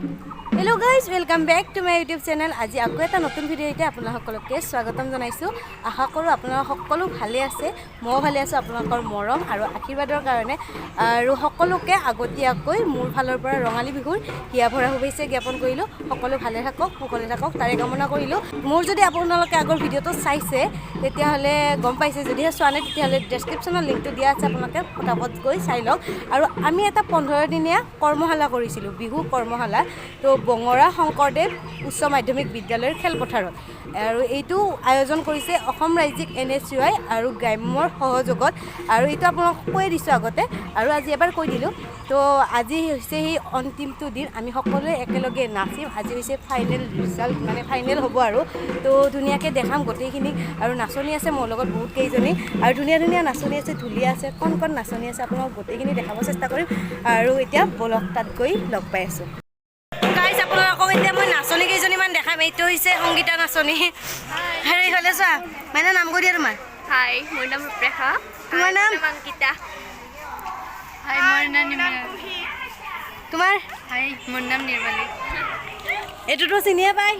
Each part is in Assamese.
Hello guys, welcome back to my YouTube channel. আজি আকৌ এটা নতুন ভিডিঅ'তে আপোনালোককে স্বাগতম জনাইছো। আশা কৰো আপোনালোক সকলো ভালে আছে। মই ভালে আছো আপোনালোকৰ মৰম আৰু আশীৰ্বাদৰ কাৰণে আৰু সকলোকে আগতীয়াকৈ মোৰ ফালৰ পৰা ৰঙালী বিহুৰ হিয়া ভৰা শুভেচ্ছা জ্ঞাপন কৰিলো। সকলো ভালে থাকক, কুশলে থাকক তাৰে কামনা কৰিলো। মোৰ যদি আপোনালোকে আগৰ ভিডিঅ'টো চাইছে তেতিয়া হলে গম পাইছে, যদি চোৱা নাই তেতিয়া হলে ডেসক্ৰিপচনত লিংকটো দিয়া আছে, আপোনালোকে ফটাফট গৈ চাই লওক। আৰু আমি এটা 15 দিনীয়া কৰ্মশালা কৰিছিলো, বিহু কৰ্মশালা। তো বঙৰা শংকৰদেৱ উচ্চ মাধ্যমিক বিদ্যালয়ৰ খেলপথাৰত আৰু এইটো আয়োজন কৰিছে অসম ৰাজ্যিক NSUI আৰু গ্ৰাম্যৰ সহযোগত। আৰু এইটো আপোনাক কৈ দিছোঁ আগতে আৰু আজি এবাৰ কৈ দিলোঁ। তো আজি হৈছে সেই অন্তিমটো দিন, আমি সকলোৱে একেলগে নাচিম। আজি হৈছে ফাইনেল ৰিজাল্ট, মানে ফাইনেল হ'ব আৰু তো ধুনীয়াকৈ দেখাম গোটেইখিনি। আৰু নাচনি আছে মোৰ লগত বহুত কেইজনী, আৰু ধুনীয়া ধুনীয়া নাচনি আছে, ঢুলীয়া আছে, কণ কণ নাচনি আছে। আপোনাক গোটেইখিনি দেখাব চেষ্টা কৰিম। আৰু এতিয়া বলক তাত গৈ লগ পাই আছোঁ। আপোনালোকক এতিয়া মই নাচনী কেইজনীমান দেখাম। এইটো হৈছে সংগীতা নাচনী। হেৰি হ'লে চোৱা, মানে নাম কৈ দিয়া তোমাৰ। হাই, মোৰ নাম ৰূপৰেখা। তোমাৰ নাম অংকিতা। হাই, মোৰ নাম নিৰ্মালী। তোমাৰ? হাই, মোৰ নাম নিৰ্মালী। এইটোতো চিনিয়ে পায়,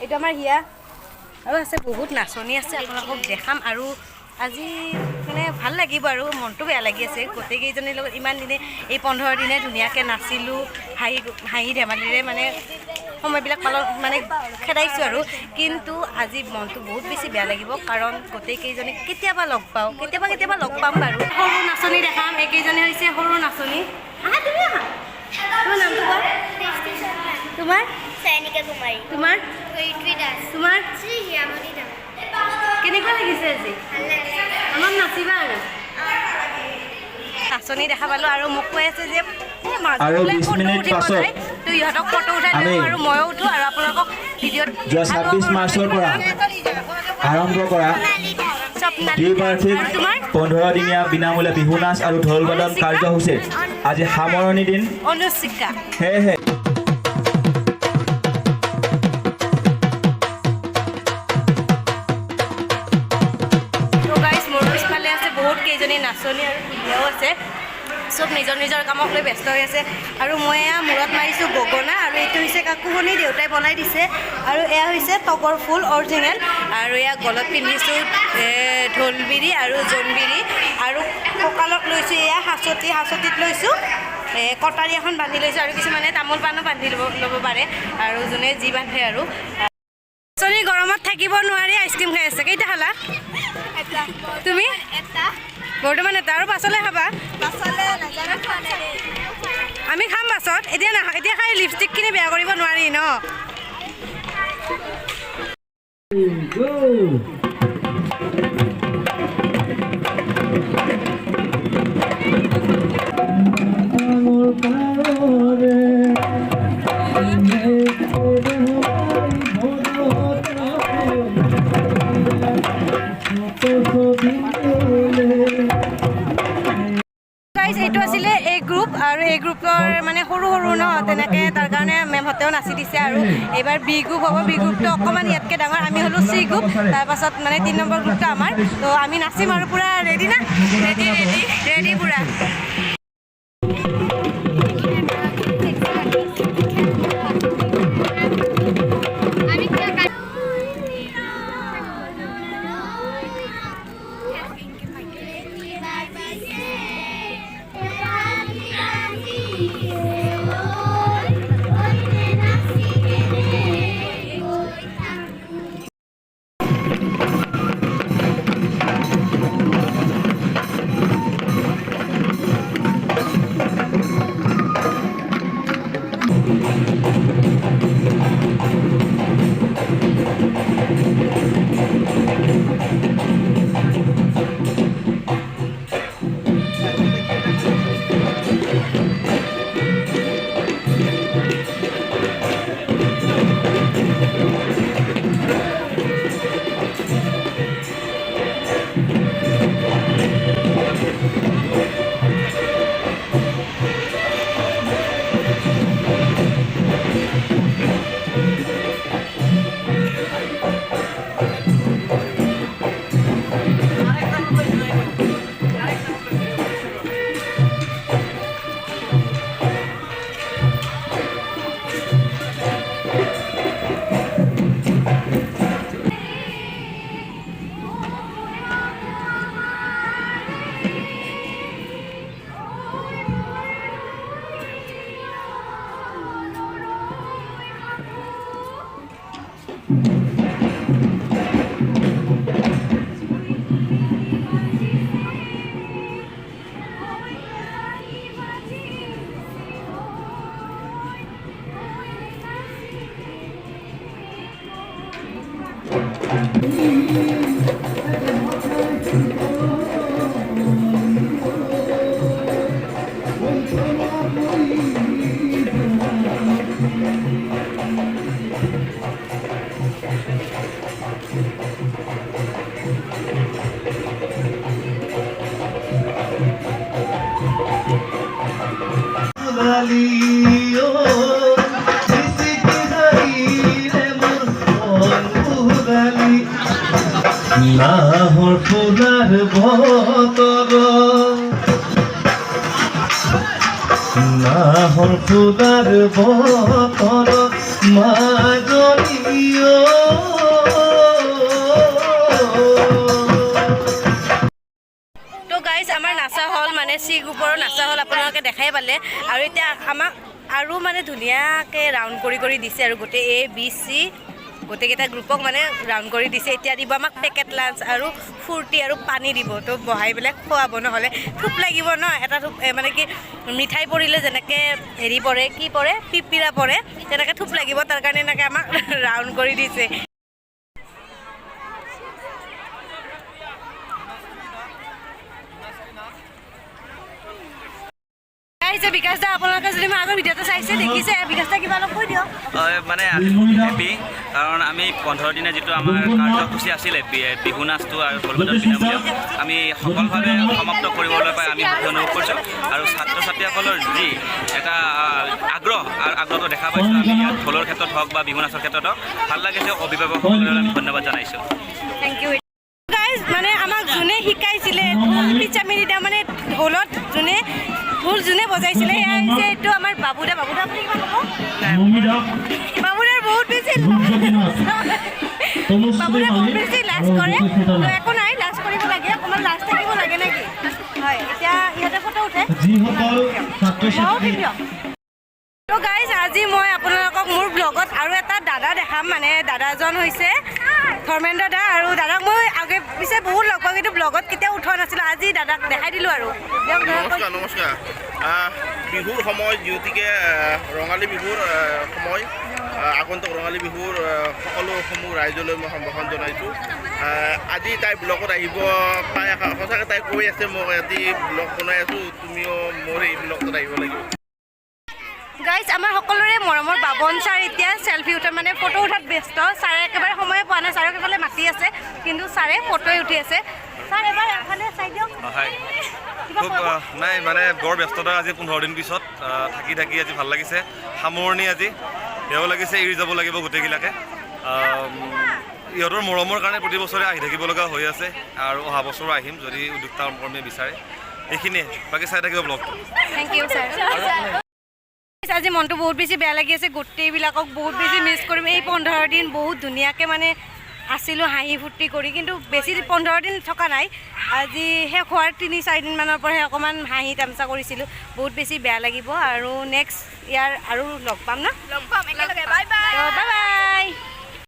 এইটো আমাৰ হিয়া। আৰু আছে বহুত নাচনী আছে, আপোনালোকক দেখাম। আৰু আজি মানে ভাল লাগিব আৰু মনটো বেয়া লাগি আছে গোটেইকেইজনীৰ লগত। ইমান দিনে এই 15 দিনে ধুনীয়াকৈ নাচিলোঁ, হাঁহি ধেমালিৰে মানে সময়বিলাক মানে খেদাইছোঁ আৰু। কিন্তু আজি মনটো বহুত বেছি বেয়া লাগিব, কাৰণ গোটেইকেইজনীক কেতিয়াবা লগ পাওঁ, কেতিয়াবা লগ পাম বাৰু। সৰু নাচনী দেখাম, এইকেইজনী হৈছে সৰু নাচনী। তুমি আহা, তোমাৰ নামটো কোৱা। তোমাৰ? সৈনিকা কুমাৰী। তোমাৰ? ধৰিত্ৰী দাস। তোমাৰ? শ্ৰী হিয়ামণি দাস। কেনেকুৱা লাগিছে আজি? অলপ নাচিবা আৰু। নাচনী দেখা পালোঁ আৰু মোক কৈ আছে যে আৰু 20 মিনিট পাছত তো ইহঁতক ফটো উঠাই দিওঁ আৰু ময়ো উঠোঁ আৰু আপোনালোকক ভিডিঅ'ত যোৱা 26 মাৰ্চৰ পৰা আৰম্ভ কৰা দ্বিবাৰ্ষিক 15 দিনীয়া বিনামূলীয়া বিহু নাচ আৰু ঢোল বাদন কাৰ্যসূচীৰ আজি সামৰণি দিন। অনুষ্ঠিকা সেয়েহে বহুত কেইজনী নাচনী আৰু ঢুলীয়াও আছে, চব নিজৰ নিজৰ কামক লৈ ব্যস্ত হৈ আছে। আৰু মই এয়া মূৰত মাৰিছোঁ গগনা, আৰু এইটো হৈছে কাকুহনি, দেউতাই বনাই দিছে। আৰু এয়া হৈছে তগৰ ফুল অৰিজিনেল, আৰু এয়া গলত পিন্ধিছোঁ ঢোলবিৰি আৰু জোনবিৰি। আৰু কঁকালত লৈছোঁ এয়া হাঁচতিত লৈছোঁ কটাৰী এখন বান্ধি লৈছোঁ। আৰু কিছুমানে তামোল পাণো বান্ধি ল'ব পাৰে, আৰু যোনে যি বান্ধে আৰু। নাচনী গৰমত থাকিব নোৱাৰি আইচক্ৰীম খাই আছে। কেইটা খালা তুমি? বৰ্তমান এটা, আৰু পাছলৈ খাবা? আমি খাম পাছত, এতিয়া নাখাওঁ। এতিয়া খাই লিপষ্টিকখিনি বেয়া কৰিব নোৱাৰি ন। এইটো আছিলে এই গ্ৰুপ, আৰু এই গ্ৰুপৰ মানে সৰু ন, তেনেকৈ তাৰ কাৰণে মেমহঁতেও নাচি দিছে। আৰু এইবাৰ বি গ্ৰুপ হ'ব, বি গ্ৰুপটো অকণমান ইয়াতকৈ ডাঙৰ। আমি হ'লোঁ চি গ্ৰুপ, তাৰপাছত মানে 3 নম্বৰ গ্ৰুপটো আমাৰ। তো আমি নাচিম আৰু পূৰা ৰেডি না? ৰেডি পূৰা। নাহৰ ফুলাৰ বতৰ নাহৰ ফুলাৰ বতৰ মাজনীয় তো গাইজ আমাৰ নাচা হল মানে চি গ্ৰুপৰ নাচা হল আপোনালোকে দেখাই পালে আৰু এতিয়া আমাক আৰু মানে ধুনীয়াকৈ ৰাউণ্ড কৰি কৰি দিছে আৰু গোটেই A B C গোটেইকেইটা গ্ৰুপক মানে ৰাউণ্ড কৰি দিছে এতিয়া দিব আমাক পেকেট লাঞ্চ আৰু ফূৰ্তি আৰু পানী দিব তো বহাই পেলাই খোৱাব নহ'লে থোপ লাগিব ন এটা থোপ মানে কি মিঠাই পৰিলে যেনেকৈ হেৰি পৰে কি পৰে পিপিৰা পৰে তেনেকৈ থোপ লাগিব তাৰ কাৰণে এনেকৈ আমাক ৰাউণ্ড কৰি দিছে বিকাশ দা আপোনালোকে যদি মই আগৰ ভিডিঅ'টো চাইছে দেখিছে বিকাশ দা কিবা অলপ কৈ দিয়ক মানে হেপী কাৰণ আমি 15 দিনে যিটো আমাৰ কাৰ্যসূচী আছিলে বিহু নাচটো আৰু ঢোলবাদন বিনামূলীয়া আমি সফলভাৱে সমাপ্ত কৰিবলৈ পাই আমি সুখী অনুভৱ কৰিছোঁ আৰু ছাত্ৰ ছাত্ৰীসকলৰ যি এটা আগ্ৰহটো দেখা পাইছোঁ আমি ইয়াত ঢোলৰ ক্ষেত্ৰত হওক বা বিহু নাচৰ ক্ষেত্ৰত হওক ভাল লাগিছে অভিভাৱকসকললৈ আমি ধন্যবাদ জনাইছোঁ থেংক ইউ গাইজ মানে আমাক যোনে শিকাইছিলে পিচামিৰিদা মানে ঢোলত যোনে বজাইছিলে সেয়া হৈছে এইটো আমাৰ বাবুদা আপুনি কিমান ক'ব বাবুদাৰ বহুত বেছি লাজ কৰে একো নাই লাজ কৰিব লাগে অকণমান লাজ থাকিব লাগে নেকি হয় এতিয়া ইহঁতে ফটো উঠে তো গাইজ আজি মই আপোনালোকক মোৰ ব্লগত আৰু এটা দাদা দেখাম মানে দাদাজন হৈছে ধৰ্মেন্দ্ৰ দা আৰু দাদাক মই আগে পিছে বহুত লগ পাওঁ কিন্তু ব্লগত কেতিয়াও উঠোৱা নাছিলোঁ আজি দাদাক দেখাই দিলোঁ আৰু নমস্কাৰ বিহুৰ সময় যিহেতুকে ৰঙালী বিহুৰ সময় আগন্তুক ৰঙালী বিহুৰ সকলোসমূহ ৰাইজলৈ মই সম্ভাষণ জনাইছোঁ আজি তাই ব্লগত আহিব পাই সঁচাকৈ তাই কৈ আছে মোক আজি ব্লগ বনাই আছোঁ তুমিও মোৰ এই ব্লগত আহিব লাগিব গাইজ আমাৰ সকলোৰে মৰমৰ বাবন ছাৰ এতিয়া চেলফি উঠা মানে ফটো উঠাত ব্যস্ত ছাৰে একেবাৰে সময়ে পোৱা নাই ছাৰক এফালে মাতি আছে কিন্তু ছাৰে ফটোৱে উঠি আছে ছাৰ এবাৰ এফালে চাই দিয়ক খুব নাই মানে বৰ ব্যস্ততা আজি 15 দিন পিছত থাকি আজি ভাল লাগিছে সামৰণি আজি বেয়াও লাগিছে এৰি যাব লাগিব গোটেইবিলাকে ইহঁতৰ মৰমৰ কাৰণে প্ৰতি বছৰে আহি থাকিব লগা হৈ আছে আৰু অহা বছৰো আহিম যদি উদ্যোক্তা কৰ্মীয়ে বিচাৰে এইখিনিয়ে বাকী চাই থাকিব ব্লগটো থেংক ইউ ছাৰ আজি মনটো বহুত বেছি বেয়া লাগি আছে গোটেইবিলাকক বহুত বেছি মিছ কৰিম এই 15 দিন বহুত ধুনীয়াকৈ মানে আছিলোঁ হাঁহি ফূৰ্তি কৰি কিন্তু বেছি 15 দিন থকা নাই আজি শেষ হোৱাৰ 3-4 দিনমানৰ পৰাহে অকণমান হাঁহি তামচা কৰিছিলোঁ বহুত বেছি বেয়া লাগিব আৰু নেক্সট ইয়াৰ আৰু লগ পাম না